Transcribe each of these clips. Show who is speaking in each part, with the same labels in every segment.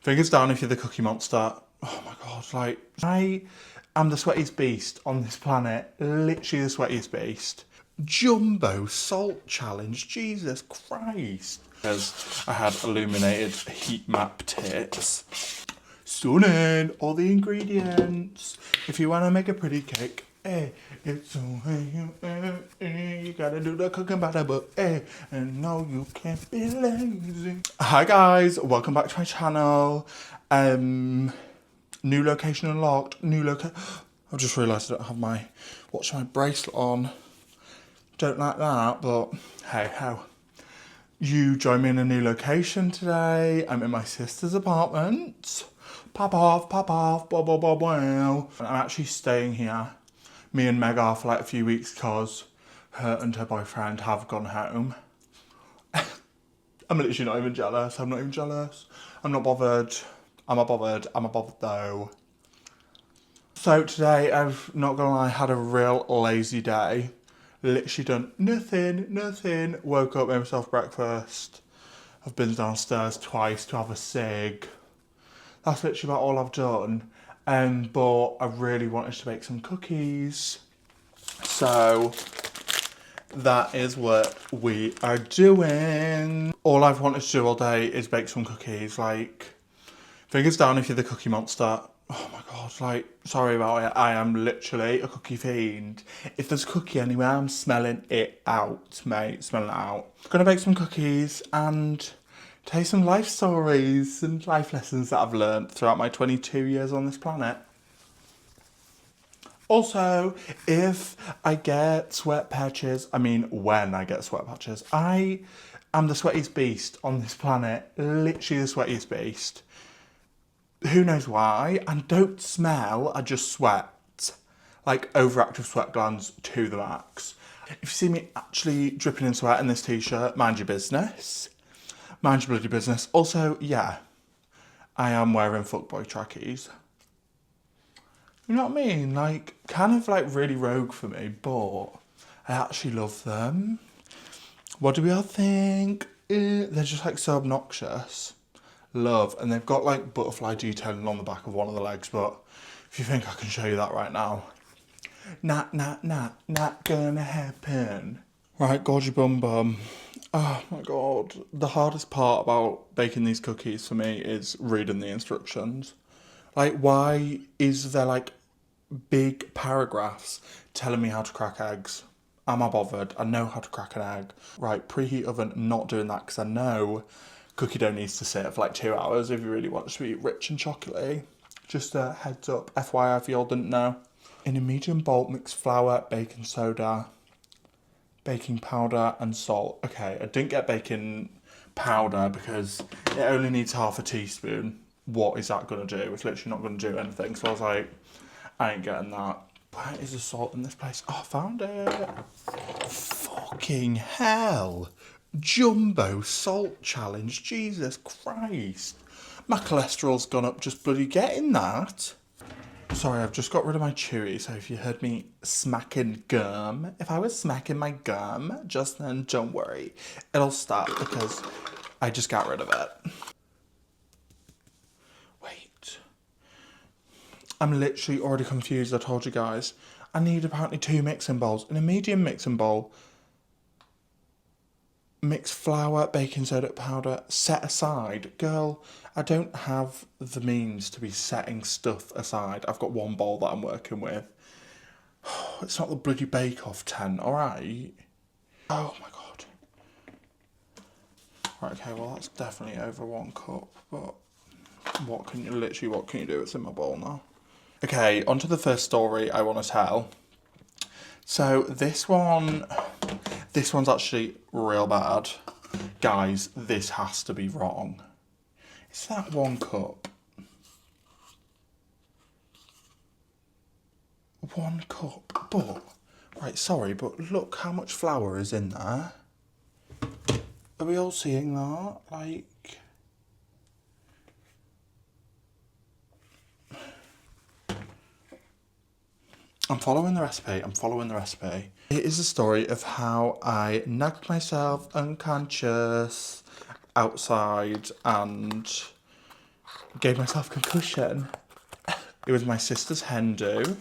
Speaker 1: Fingers down if you're the Cookie Monster. Oh my god, like, I am the sweatiest beast on this planet. Literally the sweatiest beast. Jumbo salt challenge, Jesus Christ. Because I had illuminated heat map tits. Stunning, all the ingredients. If you want to make a pretty cake, it's you gotta do the cooking batter, but and no, you can't be lazy. Hi guys, welcome back to my channel. New location unlocked. I've just realised I don't have my my bracelet on. Don't like that, but hey ho. You join me in a new location today. I'm in my sister's apartment. Pop off, blah, blah, blah, blah. I'm actually staying here. Me and Meg are for like a few weeks because her and her boyfriend have gone home. I'm literally not even jealous. I'm not even jealous. I'm not bothered. I'm not bothered. I'm not bothered though. So today, I've not gonna lie, had a real lazy day. Literally done nothing. Woke up, made myself breakfast. I've been downstairs twice to have a cig. That's literally about all I've done. But I really wanted to make some cookies. So that is what we are doing. All I've wanted to do all day is bake some cookies. Like, fingers down if you're the Cookie Monster. Oh my god, like, sorry about it. I am literally a cookie fiend. If there's a cookie anywhere, I'm smelling it out, mate. Smelling it out. Gonna bake some cookies and tell you some life stories and life lessons that I've learned throughout my 22 years on this planet. Also, if I get sweat patches, when I get sweat patches, I am the sweatiest beast on this planet. Literally the sweatiest beast. Who knows why? And don't smell, I just sweat. Like overactive sweat glands to the max. If you see me actually dripping in sweat in this t-shirt, mind your business. Mind your bloody business. Also, yeah, I am wearing fuckboy trackies. You know what I mean? Like, kind of like really rogue for me, but I actually love them. What do we all think? They're just like so obnoxious. Love, and they've got like butterfly detailing on the back of one of the legs, but if you think I can show you that right now, not gonna happen. Right, gorgy bum bum. Oh my god, the hardest part about baking these cookies for me is reading the instructions. Like, why is there like big paragraphs telling me how to crack eggs? Am I bothered? I know how to crack an egg. Right, preheat oven, not doing that because I know cookie dough needs to sit for like 2 hours if you really want it to be rich and chocolatey. Just a heads up, FYI if you all didn't know. In a medium bowl, mix flour, baking soda, baking powder and salt. Okay, I didn't get baking powder because it only needs half a teaspoon. What is that going to do? It's literally not going to do anything. So I was like, I ain't getting that. Where is the salt in this place? Oh, I found it. Fucking hell. Jumbo salt challenge, Jesus Christ. My cholesterol's gone up just bloody getting that. Sorry, I've just got rid of my chewy, so if you heard me smacking gum, if I was smacking my gum just then, don't worry. It'll stop because I just got rid of it. Wait. I'm literally already confused, I told you guys. I need apparently 2 mixing bowls. In a medium mixing bowl, mix flour, baking soda powder, set aside. Girl, I don't have the means to be setting stuff aside. I've got one bowl that I'm working with. It's not the bloody bake-off tent, alright? Oh my god. Right, okay, well that's definitely over 1 cup, but what can you do? It's in my bowl now. Okay, on to the first story I want to tell. So this one's actually real bad. Guys, this has to be wrong. Is that 1 cup? 1 cup, but, right, sorry, but look how much flour is in there. Are we all seeing that? Like, I'm following the recipe. It is a story of how I knocked myself unconscious outside and gave myself concussion. It was my sister's hen do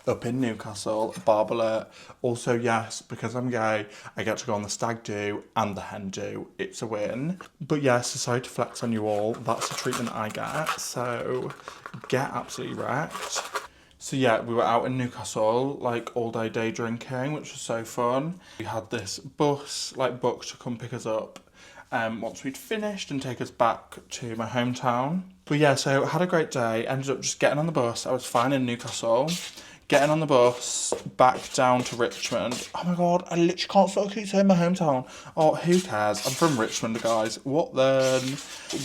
Speaker 1: up in Newcastle, Barb alert. Also, yes, because I'm gay, I get to go on the stag do and the hen do. It's a win. But yes, so sorry to flex on you all. That's the treatment I get. So get absolutely wrecked. So yeah, we were out in Newcastle, like all day drinking, which was so fun. We had this bus, like booked to come pick us up once we'd finished and take us back to my hometown. But yeah, so had a great day, ended up just getting on the bus. I was fine in Newcastle. Getting on the bus, back down to Richmond. Oh my God, I literally can't stop keep saying my hometown. Oh, who cares? I'm from Richmond, guys. What then?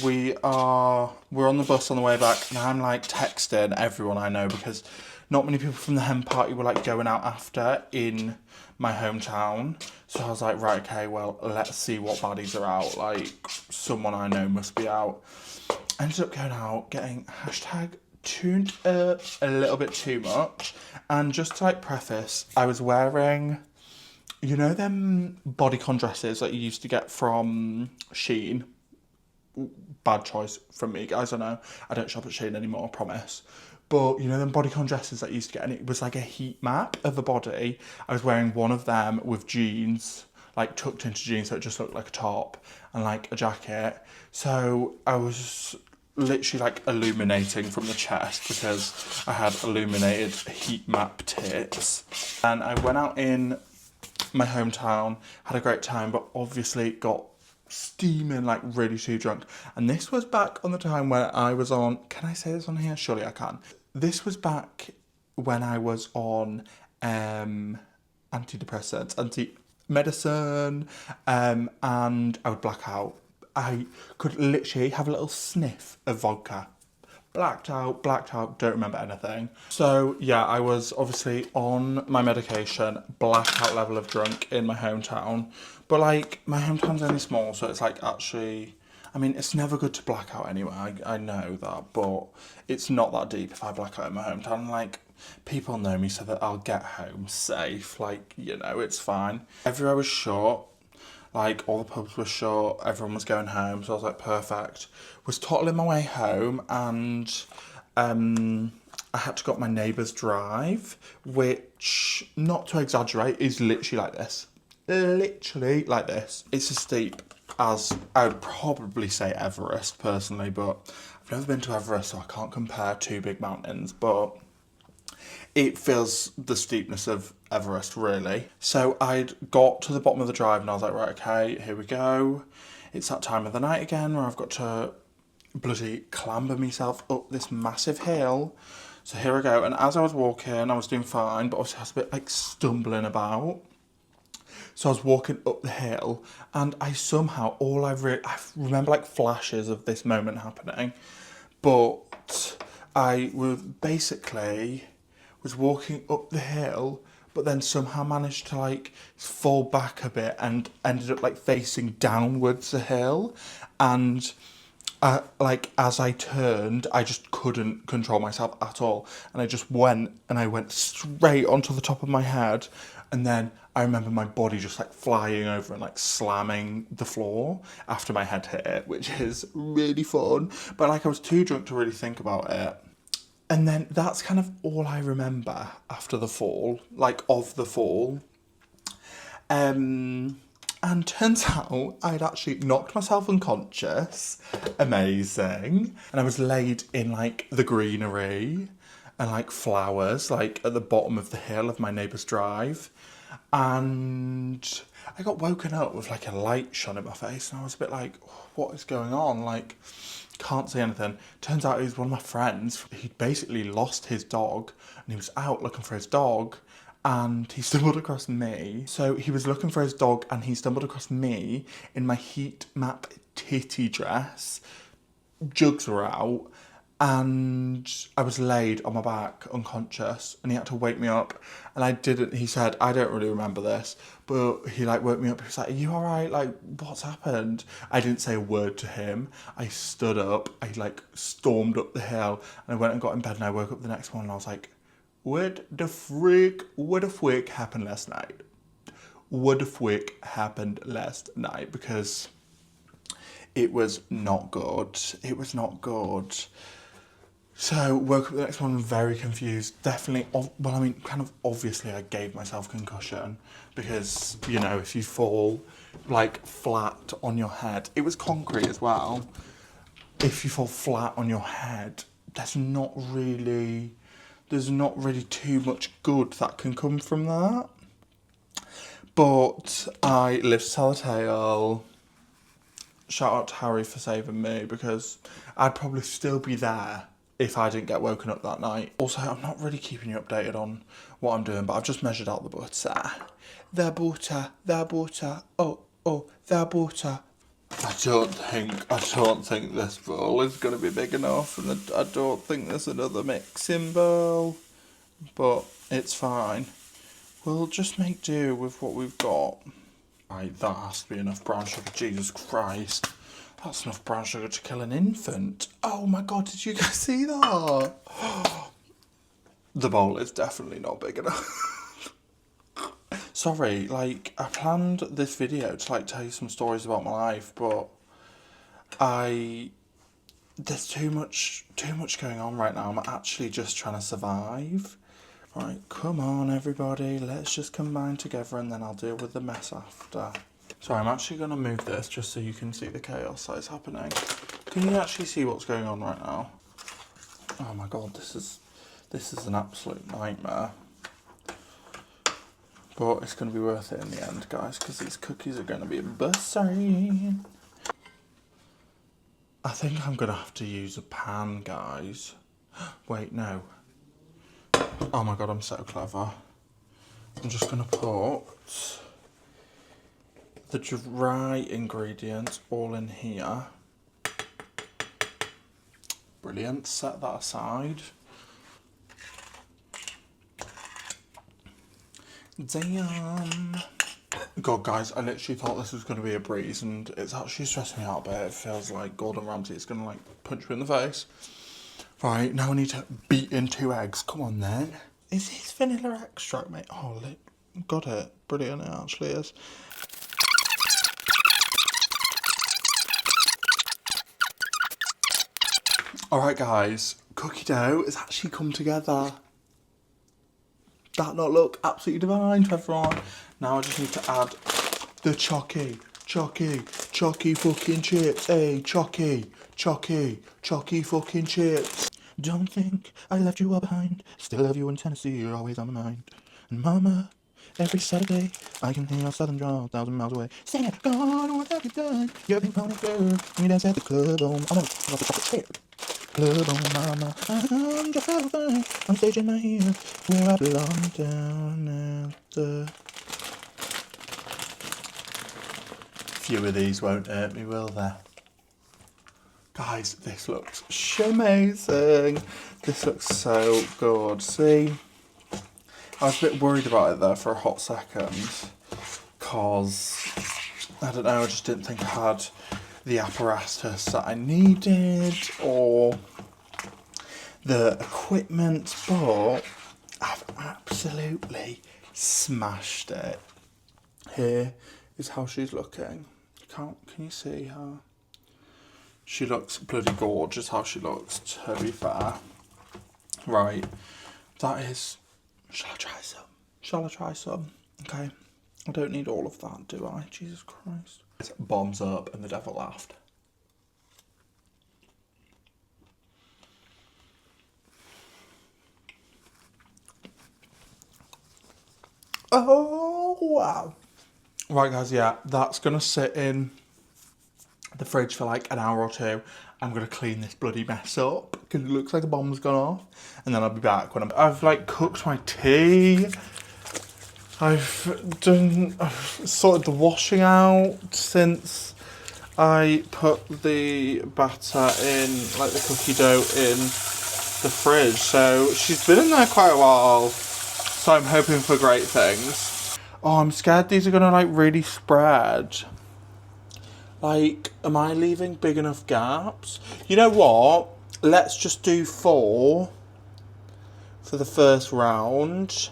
Speaker 1: We're on the bus on the way back, and I'm like texting everyone I know because not many people from the hen party were like going out after in my hometown. So I was like, right, okay, well, let's see what baddies are out. Like, someone I know must be out. Ended up going out, getting hashtag tuned up a little bit too much. And just to like preface, I was wearing, you know them bodycon dresses that you used to get from Shein? Bad choice from me, guys, I know. I don't shop at Shein anymore, I promise. But you know them bodycon dresses that you used to get, and it was like a heat map of the body. I was wearing one of them with jeans, like tucked into jeans, so it just looked like a top, and like a jacket. So I was literally like illuminating from the chest because I had illuminated heat map tits. And I went out in my hometown, had a great time, but obviously got steaming, like really too drunk. And this was back on the time when I was on, can I say this on here? Surely I can. This was back when I was on antidepressants, anti-medicine, and I would black out. I could literally have a little sniff of vodka. Blacked out, don't remember anything. So yeah, I was obviously on my medication, blackout level of drunk in my hometown. But like, my hometown's only small, so it's like actually, I mean, it's never good to black out anyway, I know that, but it's not that deep if I black out in my hometown. Like, people know me so that I'll get home safe, like, you know, it's fine. Everywhere was short. Like, all the pubs were shut, everyone was going home, so I was like, perfect. Was toddling my way home, and I had to go up my neighbour's drive, which, not to exaggerate, is literally like this. Literally like this. It's as steep as I would probably say Everest, personally, but I've never been to Everest, so I can't compare two big mountains, but it feels the steepness of Everest, really. So I'd got to the bottom of the drive and I was like, right, okay, here we go. It's that time of the night again where I've got to bloody clamber myself up this massive hill. So here I go. And as I was walking, I was doing fine, but obviously I was a bit like stumbling about. So I was walking up the hill and I somehow, I remember like flashes of this moment happening, but I was walking up the hill, but then somehow managed to like fall back a bit and ended up like facing downwards the hill. And like as I turned, I just couldn't control myself at all. And I went straight onto the top of my head. And then I remember my body just like flying over and like slamming the floor after my head hit it, which is really fun. But like I was too drunk to really think about it. And then that's kind of all I remember after the fall, like of the fall. And turns out I'd actually knocked myself unconscious. Amazing. And I was laid in like the greenery and like flowers, like at the bottom of the hill of my neighbour's drive. And I got woken up with like a light shone in my face and I was a bit like, what is going on? Like, can't see anything. Turns out he was one of my friends. He'd basically lost his dog and he was out looking for his dog and he stumbled across me. So he was looking for his dog and he stumbled across me in my heat map titty dress. Jugs were out and I was laid on my back unconscious and he had to wake me up and I didn't. He said, I don't really remember this, but he like woke me up. He was like, are you all right? Like, what's happened? I didn't say a word to him. I stood up, I like stormed up the hill and I went and got in bed and I woke up the next morning and I was like, what the freak happened last night? What the freak happened last night? Because It was not good. It was not good. So, woke up the next morning very confused. Definitely, well, I mean, kind of obviously I gave myself concussion because, you know, if you fall, like, flat on your head, it was concrete as well. If you fall flat on your head, there's not really too much good that can come from that. But I lived to tell the tale. Shout out to Harry for saving me, because I'd probably still be there if I didn't get woken up that night. Also, I'm not really keeping you updated on what I'm doing, but I've just measured out the butter. The butter, oh, the butter. I don't think this bowl is going to be big enough, and I don't think there's another mixing bowl, but it's fine. We'll just make do with what we've got. Right, that has to be enough brown sugar. Jesus Christ. That's enough brown sugar to kill an infant. Oh my God, did you guys see that? The bowl is definitely not big enough. Sorry, like, I planned this video to, like, tell you some stories about my life, but there's too much going on right now. I'm actually just trying to survive. Right, come on everybody, let's just combine together and then I'll deal with the mess after. So I'm actually going to move this just so you can see the chaos that is happening. Can you actually see what's going on right now? Oh my God, this is an absolute nightmare. But it's going to be worth it in the end, guys, because these cookies are going to be bussy. I think I'm going to have to use a pan, guys. Wait, no. Oh my God, I'm so clever. I'm just going to put the dry ingredients all in here. Brilliant, set that aside. Damn. God, guys, I literally thought this was going to be a breeze, and it's actually stressing me out a bit. It feels like Gordon Ramsay is going to, like, punch me in the face. Right, now I need to beat in 2 eggs. Come on, then. Is this vanilla extract, mate? Oh, got it. Brilliant, it actually is. Alright, guys. Cookie dough has actually come together. That not look absolutely divine to everyone. Now I just need to add the chocky fucking chips. Hey, chocky fucking chips. Don't think I left you all behind. Still love you in Tennessee, you're always on my mind. And mama, every Saturday, I can hear your southern drawl 1,000 miles away. Sing it, God, what have you done? You're a big pony girl. We dance at the club on, oh no, not the chocolate chair. Club on, mama, I'm just having fun. I'm staging my hair where I belong down at the... Few of these won't hurt me, will there? Guys, this looks amazing. This looks so good. See, I was a bit worried about it there for a hot second, because, I don't know, I just didn't think I had the apparatus that I needed, or the equipment, but I've absolutely smashed it. Here is how she's looking. Can you see her? She looks bloody gorgeous how she looks, to be fair. Right, that is... Shall I try some? Okay. I don't need all of that, do I? Jesus Christ. It's bombs up and the devil laughed. Oh, wow. Right, guys, yeah, that's going to sit in the fridge for like an hour or two. I'm going to clean this bloody mess up because it looks like a bomb's gone off. And then I'll be back when I've like cooked my tea. I've sorted the washing out since I put the batter in, like the cookie dough in the fridge. So she's been in there quite a while. So I'm hoping for great things. Oh, I'm scared these are going to like really spread. Like, am I leaving big enough gaps? You know what? Let's just do 4 for the first round.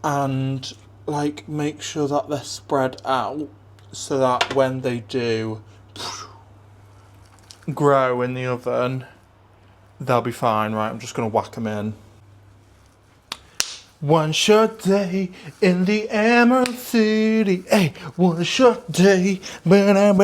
Speaker 1: And, like, make sure that they're spread out. so that when they do grow in the oven, they'll be fine. Right, I'm just going to whack them in. One short day in the Emerald City. Hey, one short day. Baby.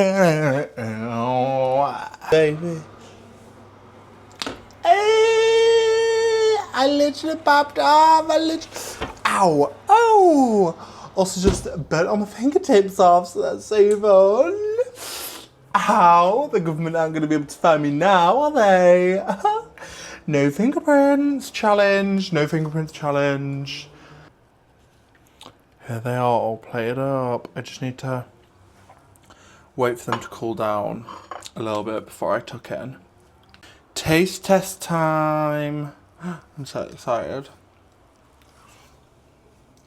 Speaker 1: I literally popped off. Ow. Oh. Also just burnt on my fingertips off, so that's so fun. Ow. The government aren't going to be able to find me now, are they? No fingerprints challenge. No fingerprints challenge. Here they are, all plated up. I just need to wait for them to cool down a little bit before I tuck in. Taste test time. I'm so excited.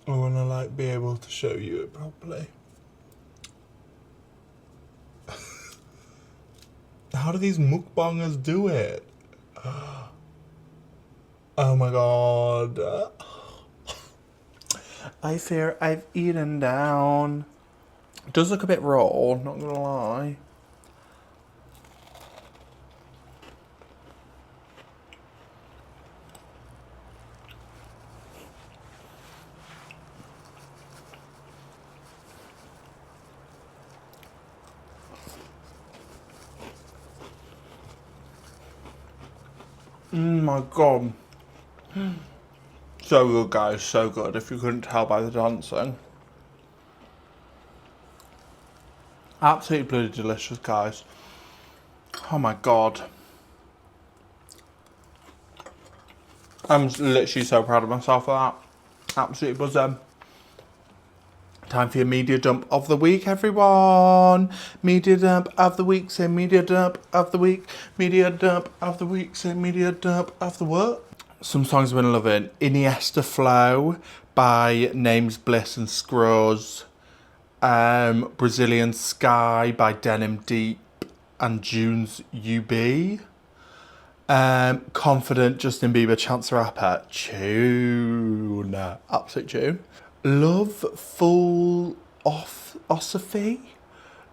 Speaker 1: I want to like be able to show you it properly. How do these mukbangers do it? Oh my god. I fear I've eaten down. It does look a bit raw, not gonna lie. My god. So good, guys, so good, if you couldn't tell by the dancing. Absolutely bloody delicious, guys. Oh my god. I'm literally so proud of myself for that. Absolutely buzzing. Time for your media dump of the week, everyone. Media dump of the week, say media dump of the week. Media dump of the week, say media dump of the what? Some songs I've been loving. Iniesta Flow by Names Bliss and Scruggs. Brazilian Sky by Denim Deep and June's UB. Confident Justin Bieber Chance the Rapper. Tune. Absolute tune. Love Philosophy.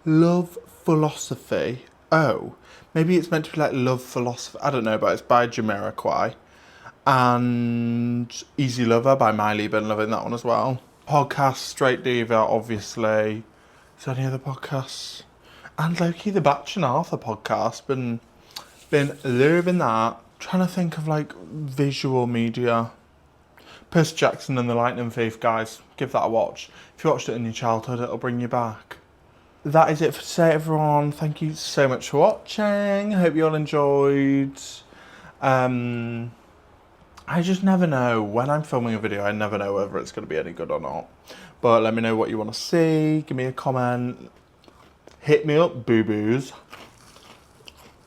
Speaker 1: Love Philosophy. Oh, maybe it's meant to be like Love Philosophy. I don't know, but it's by Jamiroquai. And Easy Lover by Miley. Been loving that one as well. Podcast Straight Diva, obviously. Is there any other podcasts? And Loki the Batch and Arthur podcast. Been loving that. Trying to think of like visual media. Percy Jackson and the Lightning Thief, guys. Give that a watch. If you watched it in your childhood, it'll bring you back. That is it for today, everyone. Thank you so much for watching. Hope you all enjoyed. I just never know. When I'm filming a video, I never know whether it's going to be any good or not. But let me know what you want to see. Give me a comment. Hit me up, boo-boos.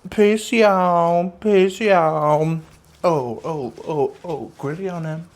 Speaker 1: Peace, y'all. Peace, y'all. Oh, gritty on him.